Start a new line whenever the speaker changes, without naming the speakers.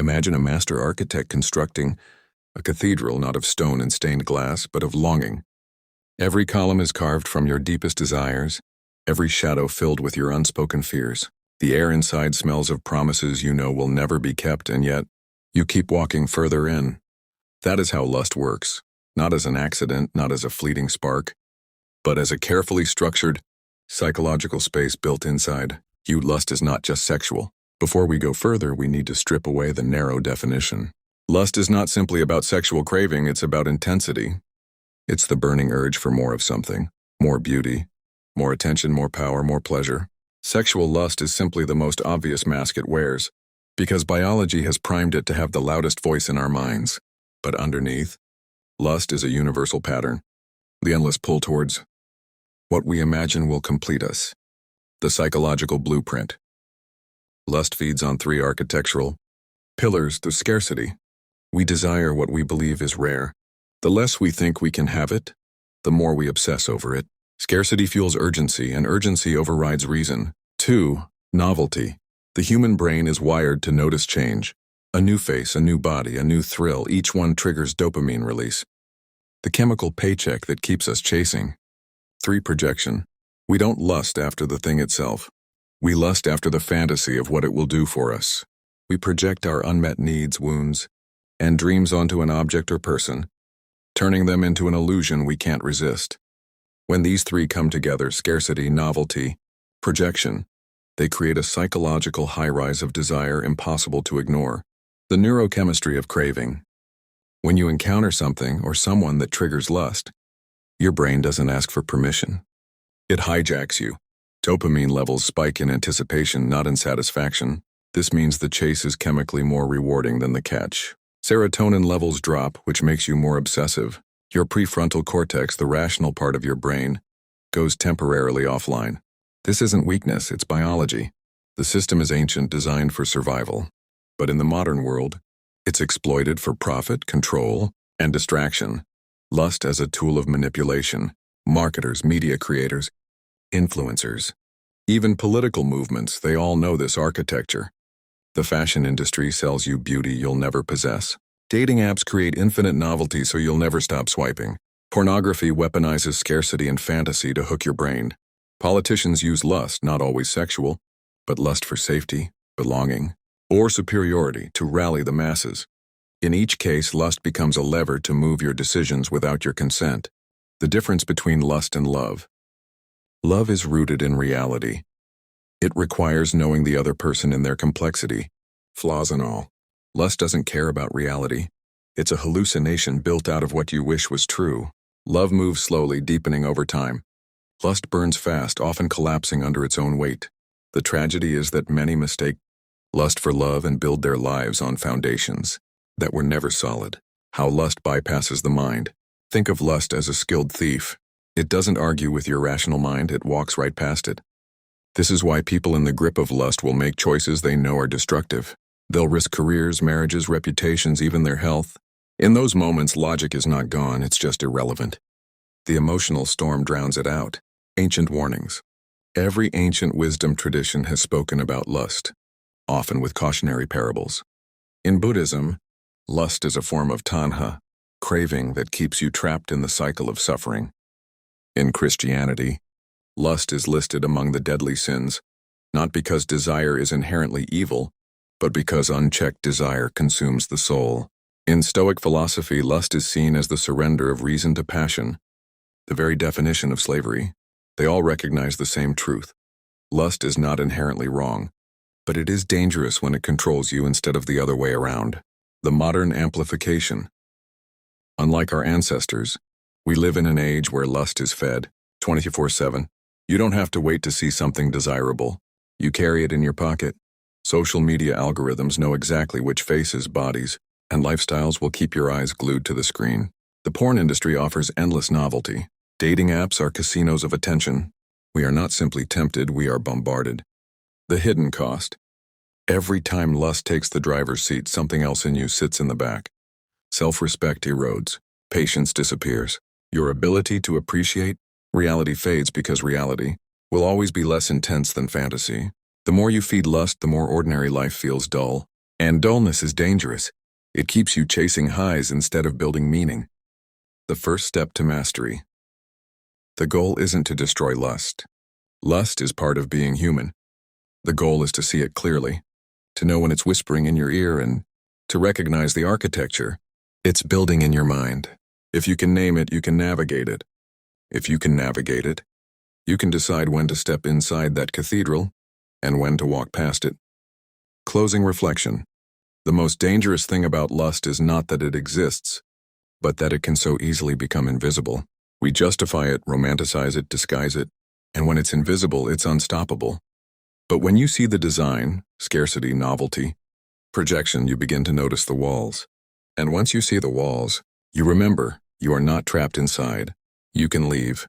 Imagine a master architect constructing a cathedral not of stone and stained glass, but of longing. Every column is carved from your deepest desires, every shadow filled with your unspoken fears. The air inside smells of promises you know will never be kept, and yet you keep walking further in. That is how lust works, not as an accident, not as a fleeting spark, but as a carefully structured, psychological space built inside you. Lust is not just sexual. Before we go further, we need to strip away the narrow definition. Lust is not simply about sexual craving, it's about intensity. It's the burning urge for more of something, more beauty, more attention, more power, more pleasure. Sexual lust is simply the most obvious mask it wears, because biology has primed it to have the loudest voice in our minds. But underneath, lust is a universal pattern, the endless pull towards what we imagine will complete us, the psychological blueprint. Lust feeds on three architectural pillars: the scarcity. We desire what we believe is rare. The less we think we can have it, the more we obsess over it. Scarcity fuels urgency, and urgency overrides reason. 2. Novelty. The human brain is wired to notice change. A new face, a new body, a new thrill, each one triggers dopamine release, the chemical paycheck that keeps us chasing. 3. Projection. We don't lust after the thing itself. We lust after the fantasy of what it will do for us. We project our unmet needs, wounds, and dreams onto an object or person, turning them into an illusion we can't resist. When these three come together, scarcity, novelty, projection, they create a psychological high-rise of desire impossible to ignore. The neurochemistry of craving. When you encounter something or someone that triggers lust, your brain doesn't ask for permission. It hijacks you. Dopamine levels spike in anticipation, not in satisfaction. This means the chase is chemically more rewarding than the catch. Serotonin levels drop, which makes you more obsessive. Your prefrontal cortex, the rational part of your brain, goes temporarily offline. This isn't weakness, it's biology. The system is ancient, designed for survival. But in the modern world, it's exploited for profit, control, and distraction. Lust as a tool of manipulation. Marketers, media creators, influencers, even political movements, they all know this architecture. The fashion industry sells you beauty you'll never possess. Dating apps create infinite novelty so you'll never stop swiping. Pornography weaponizes scarcity and fantasy to hook your brain. Politicians use lust, not always sexual, but lust for safety, belonging, or superiority to rally the masses. In each case, lust becomes a lever to move your decisions without your consent. The difference between lust and love. Love is rooted in reality. It requires knowing the other person in their complexity, flaws and all. Lust doesn't care about reality. It's a hallucination built out of what you wish was true. Love moves slowly, deepening over time. Lust burns fast, often collapsing under its own weight. The tragedy is that many mistake lust for love and build their lives on foundations that were never solid. How lust bypasses the mind. Think of lust as a skilled thief. It doesn't argue with your rational mind, it walks right past it. This is why people in the grip of lust will make choices they know are destructive. They'll risk careers, marriages, reputations, even their health. In those moments, logic is not gone, it's just irrelevant. The emotional storm drowns it out. Ancient warnings. Every ancient wisdom tradition has spoken about lust, often with cautionary parables. In Buddhism, lust is a form of tanha, craving that keeps you trapped in the cycle of suffering. In Christianity, lust is listed among the deadly sins, not because desire is inherently evil, but because unchecked desire consumes the soul. In Stoic philosophy, lust is seen as the surrender of reason to passion, the very definition of slavery. They all recognize the same truth. Lust is not inherently wrong, but it is dangerous when it controls you instead of the other way around. The modern amplification. Unlike our ancestors, we live in an age where lust is fed 24/7. You don't have to wait to see something desirable. You carry it in your pocket. Social media algorithms know exactly which faces, bodies, and lifestyles will keep your eyes glued to the screen. The porn industry offers endless novelty. Dating apps are casinos of attention. We are not simply tempted, we are bombarded. The hidden cost. Every time lust takes the driver's seat, something else in you sits in the back. Self-respect erodes. Patience disappears. Your ability to appreciate reality fades because reality will always be less intense than fantasy. The more you feed lust, the more ordinary life feels dull. And dullness is dangerous. It keeps you chasing highs instead of building meaning. The first step to mastery. The goal isn't to destroy lust. Lust is part of being human. The goal is to see it clearly, to know when it's whispering in your ear, and to recognize the architecture it's building in your mind. If you can name it, you can navigate it. If you can navigate it, you can decide when to step inside that cathedral and when to walk past it. Closing reflection. The most dangerous thing about lust is not that it exists, but that it can so easily become invisible. We justify it, romanticize it, disguise it, and when it's invisible, it's unstoppable. But when you see the design, scarcity, novelty, projection, you begin to notice the walls. And once you see the walls, you remember you are not trapped inside. You can leave.